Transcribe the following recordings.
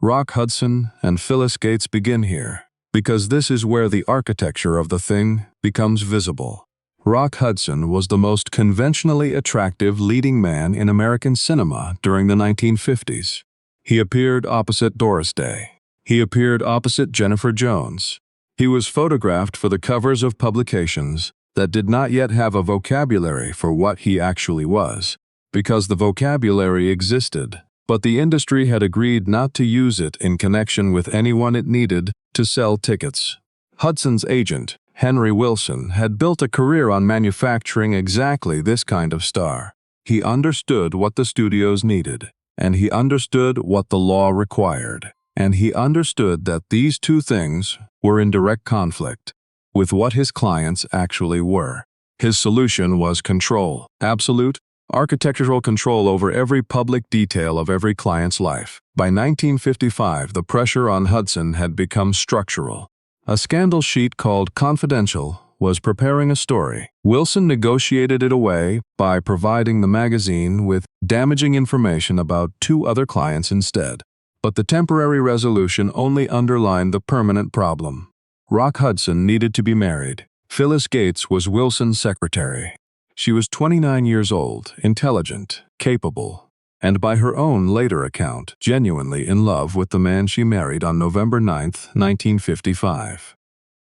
Rock Hudson and Phyllis Gates begin here, because this is where the architecture of the thing becomes visible. Rock Hudson was the most conventionally attractive leading man in American cinema during the 1950s. He appeared opposite Doris Day. He appeared opposite Jennifer Jones. He was photographed for the covers of publications that did not yet have a vocabulary for what he actually was, because the vocabulary existed, but the industry had agreed not to use it in connection with anyone it needed to sell tickets. Hudson's agent, Henry Wilson, had built a career on manufacturing exactly this kind of star. He understood what the studios needed, and he understood what the law required, and he understood that these two things were in direct conflict with what his clients actually were. His solution was control, absolute, architectural control over every public detail of every client's life. By 1955, the pressure on Hudson had become structural. A scandal sheet called Confidential was preparing a story. Wilson negotiated it away by providing the magazine with damaging information about two other clients instead. But the temporary resolution only underlined the permanent problem. Rock Hudson needed to be married. Phyllis Gates was Wilson's secretary. She was 29 years old, intelligent, capable, and by her own later account, genuinely in love with the man she married on November 9, 1955.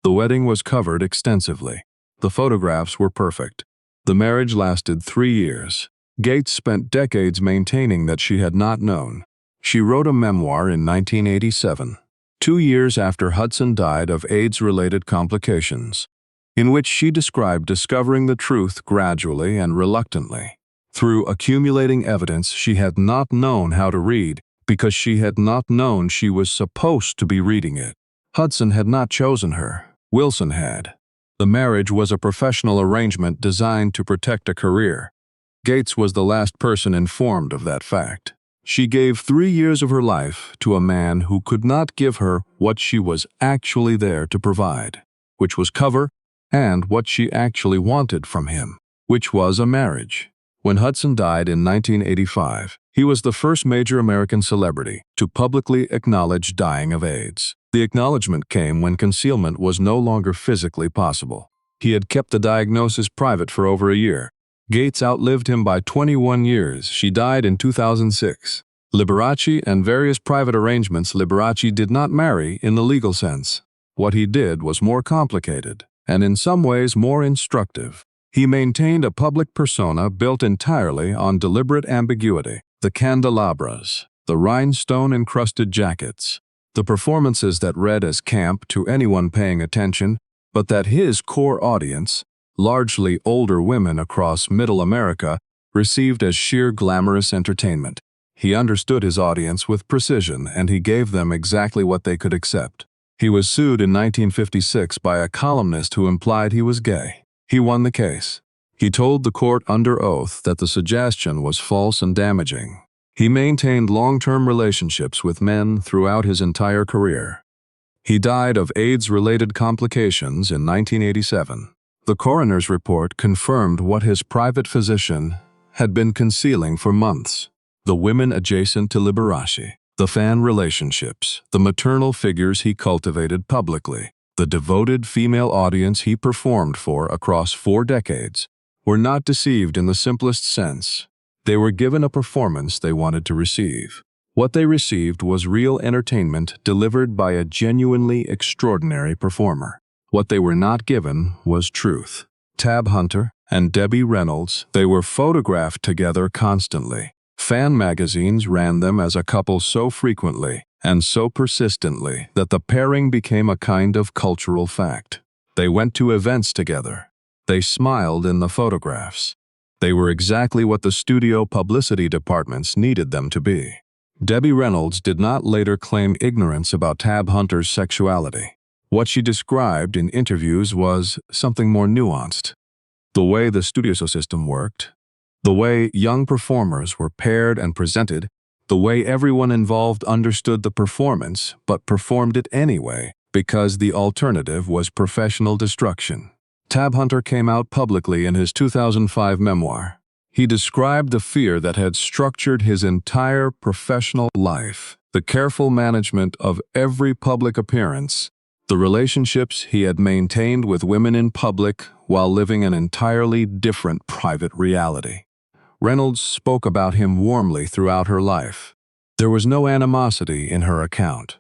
The wedding was covered extensively. The photographs were perfect. The marriage lasted 3 years. Gates spent decades maintaining that she had not known. She wrote a memoir in 1987, 2 years after Hudson died of AIDS-related complications, in which she described discovering the truth gradually and reluctantly, through accumulating evidence she had not known how to read because she had not known she was supposed to be reading it. Hudson had not chosen her. Wilson had. The marriage was a professional arrangement designed to protect a career. Gates was the last person informed of that fact. She gave 3 years of her life to a man who could not give her what she was actually there to provide, which was cover, and what she actually wanted from him, which was a marriage. When Hudson died in 1985, he was the first major American celebrity to publicly acknowledge dying of AIDS. The acknowledgement came when concealment was no longer physically possible. He had kept the diagnosis private for over a year. Gates outlived him by 21 years. She died in 2006. Liberace and various private arrangements. Liberace did not marry in the legal sense. What he did was more complicated, and in some ways more instructive. He maintained a public persona built entirely on deliberate ambiguity. The candelabras, the rhinestone-encrusted jackets, the performances that read as camp to anyone paying attention, but that his core audience, largely older women across Middle America, received as sheer glamorous entertainment. He understood his audience with precision, and he gave them exactly what they could accept. He was sued in 1956 by a columnist who implied he was gay. He won the case. He told the court under oath that the suggestion was false and damaging. He maintained long-term relationships with men throughout his entire career. He died of AIDS-related complications in 1987. The coroner's report confirmed what his private physician had been concealing for months. The women adjacent to Liberace, the fan relationships, the maternal figures he cultivated publicly, the devoted female audience he performed for across 4 decades, were not deceived in the simplest sense. They were given a performance they wanted to receive. What they received was real entertainment delivered by a genuinely extraordinary performer. What they were not given was truth. Tab Hunter and Debbie Reynolds, they were photographed together constantly. Fan magazines ran them as a couple so frequently and so persistently that the pairing became a kind of cultural fact. They went to events together. They smiled in the photographs. They were exactly what the studio publicity departments needed them to be. Debbie Reynolds did not later claim ignorance about Tab Hunter's sexuality. What she described in interviews was something more nuanced. The way the studio system worked, the way young performers were paired and presented, the way everyone involved understood the performance but performed it anyway because the alternative was professional destruction. Tab Hunter came out publicly in his 2005 memoir. He described the fear that had structured his entire professional life. the careful management of every public appearance, the relationships he had maintained with women in public while living an entirely different private reality. Reynolds spoke about him warmly throughout her life. There was no animosity in her account.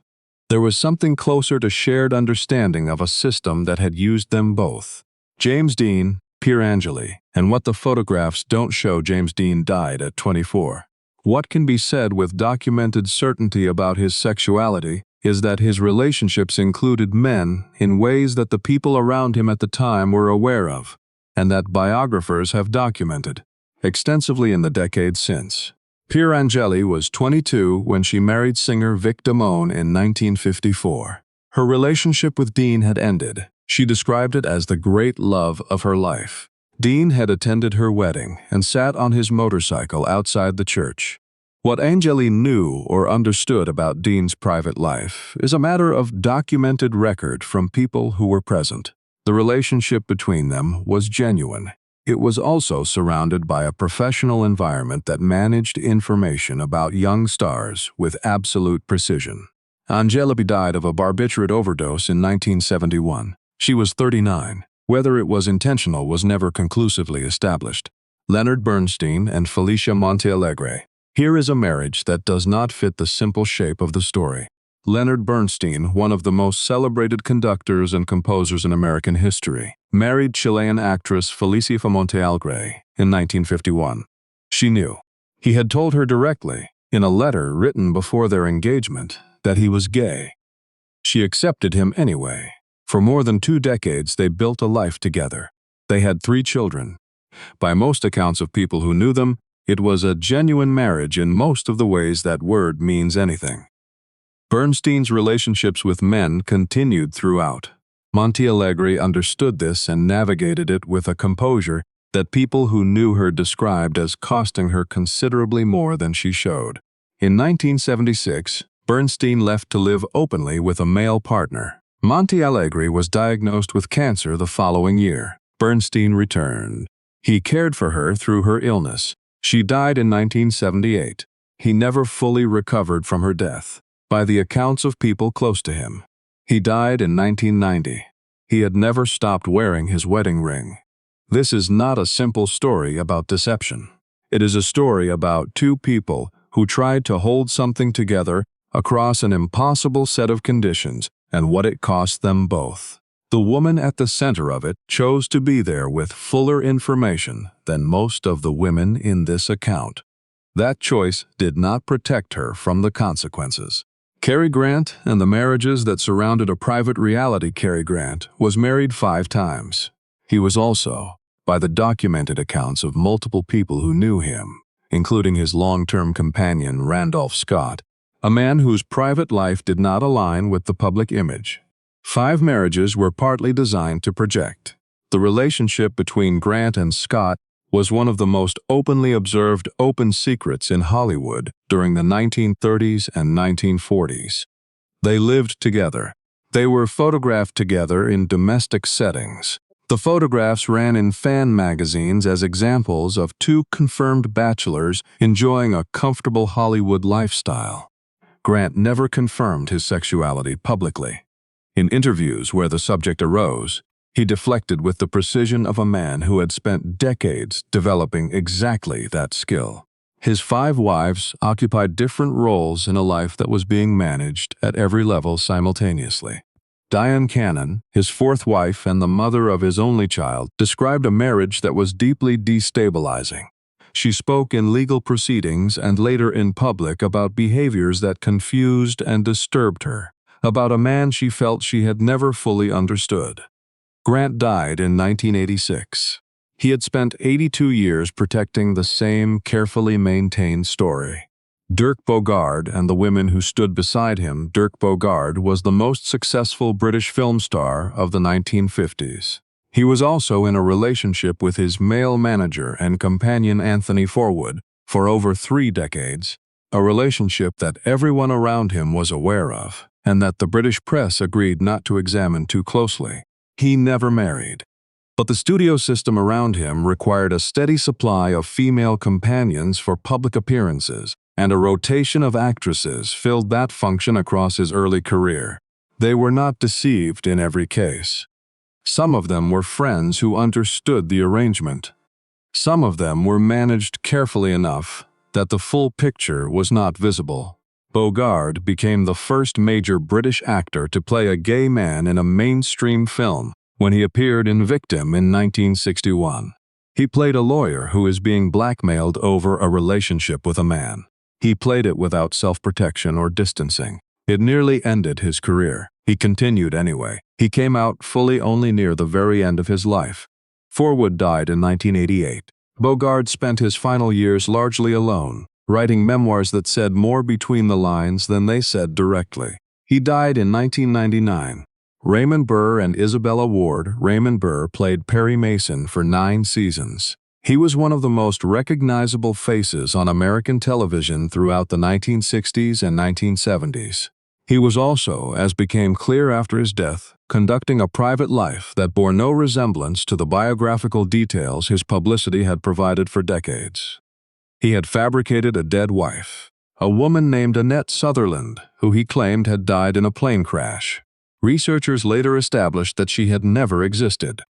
There was something closer to shared understanding of a system that had used them both. James Dean, Pier Angeli, and what the photographs don't show. James Dean died at 24. What can be said with documented certainty about his sexuality is that his relationships included men in ways that the people around him at the time were aware of, and that biographers have documented extensively in the decades since. Pier Angeli was 22 when she married singer Vic Damone in 1954. Her relationship with Dean had ended. She described it as the great love of her life. Dean had attended her wedding and sat on his motorcycle outside the church. What Angeli knew or understood about Dean's private life is a matter of documented record from people who were present. The relationship between them was genuine. It was also surrounded by a professional environment that managed information about young stars with absolute precision. Angeli died of a barbiturate overdose in 1971. She was 39. Whether it was intentional was never conclusively established. Leonard Bernstein and Felicia Montealegre. Here is a marriage that does not fit the simple shape of the story. Leonard Bernstein, one of the most celebrated conductors and composers in American history, married Chilean actress Felicia Montealegre in 1951. She knew. He had told her directly, in a letter written before their engagement, that he was gay. She accepted him anyway. For more than 2 decades, they built a life together. They had 3 children. By most accounts of people who knew them, it was a genuine marriage in most of the ways that word means anything. Bernstein's relationships with men continued throughout. Montealegre understood this and navigated it with a composure that people who knew her described as costing her considerably more than she showed. In 1976, Bernstein left to live openly with a male partner. Montealegre was diagnosed with cancer the following year. Bernstein returned. He cared for her through her illness. She died in 1978. He never fully recovered from her death, by the accounts of people close to him. He died in 1990. He had never stopped wearing his wedding ring. This is not a simple story about deception. It is a story about 2 people who tried to hold something together across an impossible set of conditions and what it cost them both. The woman at the center of it chose to be there with fuller information than most of the women in this account. That choice did not protect her from the consequences. Cary Grant and the marriages that surrounded a private reality. Cary Grant was married 5 times. He was also, by the documented accounts of multiple people who knew him, including his long-term companion Randolph Scott, a man whose private life did not align with the public image. 5 marriages were partly designed to project. The relationship between Grant and Scott was one of the most openly observed open secrets in Hollywood during the 1930s and 1940s. They lived together. They were photographed together in domestic settings. The photographs ran in fan magazines as examples of 2 confirmed bachelors enjoying a comfortable Hollywood lifestyle. Grant never confirmed his sexuality publicly. In interviews where the subject arose, he deflected with the precision of a man who had spent decades developing exactly that skill. His 5 wives occupied different roles in a life that was being managed at every level simultaneously. Diane Cannon, his 4th wife and the mother of his only child, described a marriage that was deeply destabilizing. She spoke in legal proceedings and later in public about behaviors that confused and disturbed her, about a man she felt she had never fully understood. Grant died in 1986. He had spent 82 years protecting the same carefully maintained story. Dirk Bogard and the women who stood beside him. Dirk Bogard was the most successful British film star of the 1950s. He was also in a relationship with his male manager and companion Anthony Forwood for over 3 decades, a relationship that everyone around him was aware of and that the British press agreed not to examine too closely. He never married. But the studio system around him required a steady supply of female companions for public appearances, and a rotation of actresses filled that function across his early career. They were not deceived in every case. Some of them were friends who understood the arrangement. Some of them were managed carefully enough that the full picture was not visible. Bogard became the first major British actor to play a gay man in a mainstream film when he appeared in Victim in 1961. He played a lawyer who is being blackmailed over a relationship with a man. He played it without self-protection or distancing. It nearly ended his career. He continued anyway. He came out fully only near the very end of his life. Forwood died in 1988. Bogard spent his final years largely alone, writing memoirs that said more between the lines than they said directly. He died in 1999. Raymond Burr and Isabella Ward. Raymond Burr played Perry Mason for 9 seasons. He was one of the most recognizable faces on American television throughout the 1960s and 1970s. He was also, as became clear after his death, conducting a private life that bore no resemblance to the biographical details his publicity had provided for decades. He had fabricated a dead wife, a woman named Annette Sutherland, who he claimed had died in a plane crash. Researchers later established that she had never existed.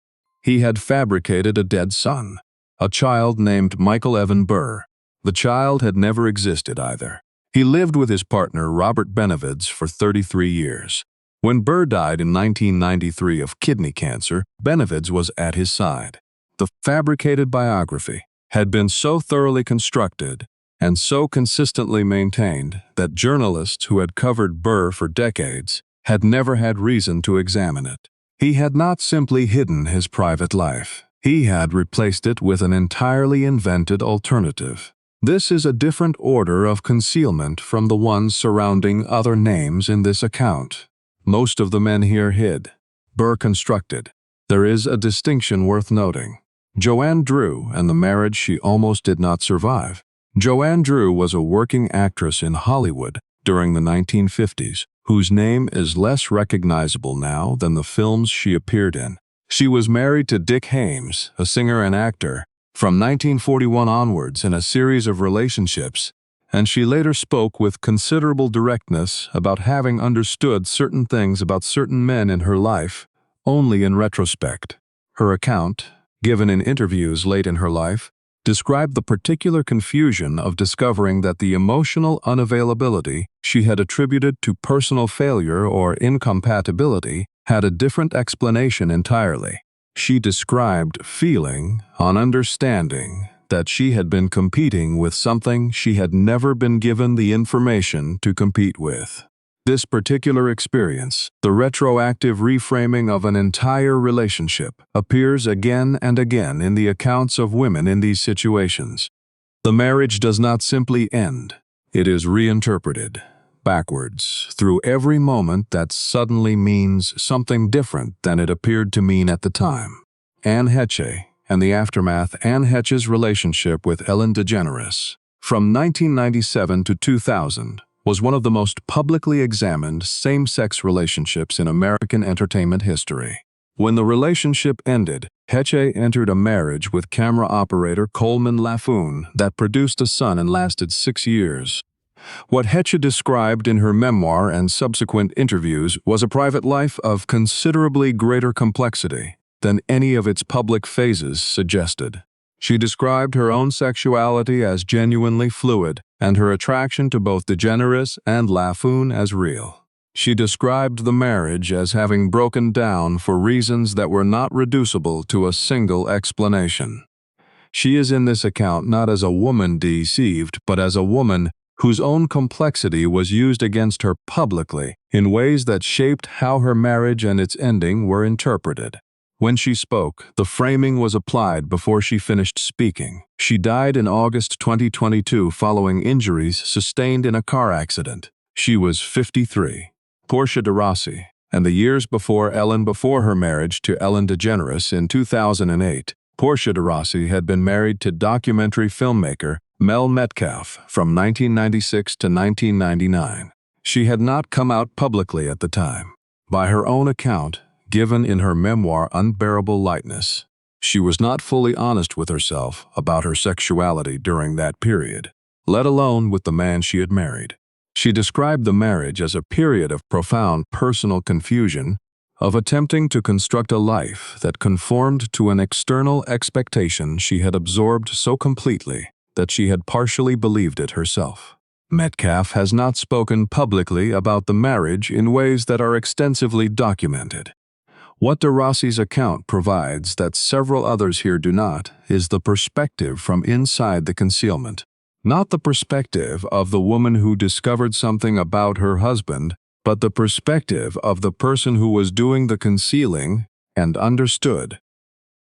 He had fabricated a dead son, a child named Michael Evan Burr. The child had never existed either. He lived with his partner Robert Benavides for 33 years. When Burr died in 1993 of kidney cancer, Benavides was at his side. The fabricated biography had been so thoroughly constructed and so consistently maintained that journalists who had covered Burr for decades had never had reason to examine it. He had not simply hidden his private life. He had replaced it with an entirely invented alternative. This is a different order of concealment from the ones surrounding other names in this account. Most of the men here hid. Burr constructed. There is a distinction worth noting. Joanne Drew and the marriage she almost did not survive. Joanne Drew was a working actress in Hollywood during the 1950s, whose name is less recognizable now than the films she appeared in. She was married to Dick Haymes, a singer and actor, from 1941 onwards in a series of relationships, and she later spoke with considerable directness about having understood certain things about certain men in her life only in retrospect. Her account, given in interviews late in her life, described the particular confusion of discovering that the emotional unavailability she had attributed to personal failure or incompatibility had a different explanation entirely. She described feeling, on understanding, that she had been competing with something she had never been given the information to compete with. This particular experience, the retroactive reframing of an entire relationship, appears again and again in the accounts of women in these situations. The marriage does not simply end. It is reinterpreted, backwards, through every moment that suddenly means something different than it appeared to mean at the time. Anne Heche and the aftermath. Anne Heche's relationship with Ellen DeGeneres, from 1997 to 2000, was one of the most publicly examined same-sex relationships in American entertainment history. When the relationship ended, Heche entered a marriage with camera operator Coleman Laffoon that produced a son and lasted 6 years. What Heche described in her memoir and subsequent interviews was a private life of considerably greater complexity than any of its public phases suggested. She described her own sexuality as genuinely fluid and her attraction to both DeGeneres and Laffoon as real. She described the marriage as having broken down for reasons that were not reducible to a single explanation. She is in this account not as a woman deceived, but as a woman whose own complexity was used against her publicly in ways that shaped how her marriage and its ending were interpreted. When she spoke, the framing was applied before she finished speaking. She died in August 2022 following injuries sustained in a car accident. She was 53. Portia de Rossi, and the years before her marriage to Ellen DeGeneres in 2008, Portia de Rossi had been married to documentary filmmaker Mel Metcalf from 1996 to 1999. She had not come out publicly at the time. By her own account, given in her memoir Unbearable Lightness, she was not fully honest with herself about her sexuality during that period. let alone with the man she had married. She described the marriage as a period of profound personal confusion, of attempting to construct a life that conformed to an external expectation she had absorbed so completely that she had partially believed it herself. Metcalf has not spoken publicly about the marriage in ways that are extensively documented. What de Rossi's account provides that several others here do not is the perspective from inside the concealment. Not the perspective of the woman who discovered something about her husband, but the perspective of the person who was doing the concealing and understood,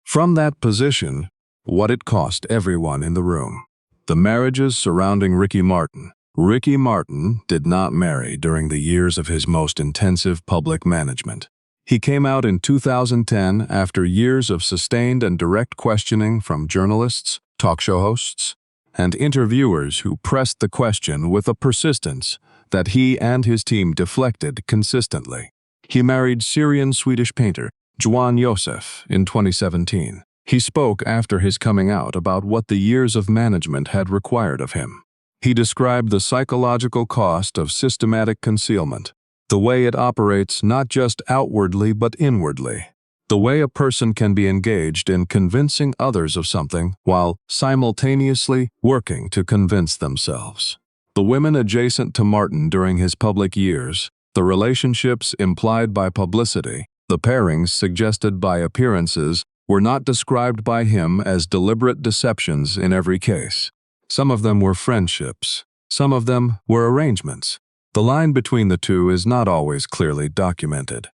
from that position, what it cost everyone in the room. The marriages surrounding Ricky Martin. Ricky Martin did not marry during the years of his most intensive public management. He came out in 2010 after years of sustained and direct questioning from journalists, talk show hosts, and interviewers who pressed the question with a persistence that he and his team deflected consistently. He married Syrian-Swedish painter Joanne Josef in 2017. He spoke after his coming out about what the years of management had required of him. He described the psychological cost of systematic concealment, the way it operates not just outwardly but inwardly, the way a person can be engaged in convincing others of something while simultaneously working to convince themselves. The women adjacent to Martin during his public years, the relationships implied by publicity, the pairings suggested by appearances, were not described by him as deliberate deceptions in every case. Some of them were friendships. Some of them were arrangements. The line between the two is not always clearly documented.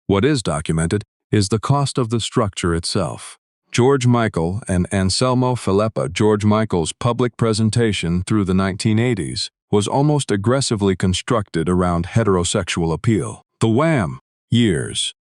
What is documented is the cost of the structure itself. George Michael and Anselmo Filippa. George Michael's public presentation through the 1980s was almost aggressively constructed around heterosexual appeal. The Wham! Years.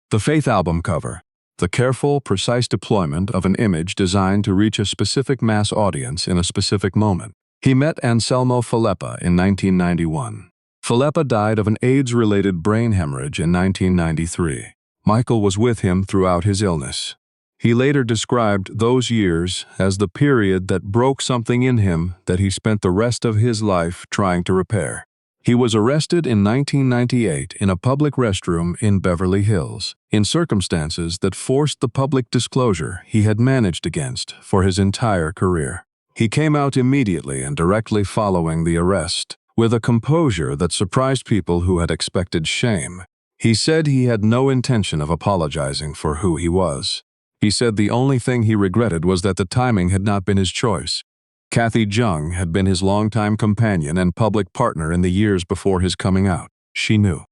The Faith album cover. The careful, precise deployment of an image designed to reach a specific mass audience in a specific moment. He met Anselmo Filippa in 1991. Filippa died of an AIDS-related brain hemorrhage in 1993. Michael was with him throughout his illness. He later described those years as the period that broke something in him that he spent the rest of his life trying to repair. He was arrested in 1998 in a public restroom in Beverly Hills, in circumstances that forced the public disclosure he had managed against for his entire career. He came out immediately and directly following the arrest, with a composure that surprised people who had expected shame. He said he had no intention of apologizing for who he was. He said the only thing he regretted was that the timing had not been his choice. Kathy Jung had been his longtime companion and public partner in the years before his coming out. She knew.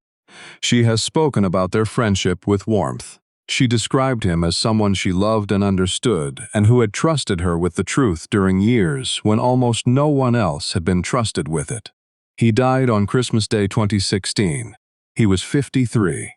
She has spoken about their friendship with warmth. She described him as someone she loved and understood, and who had trusted her with the truth during years when almost no one else had been trusted with it. He died on Christmas Day 2016. He was 53.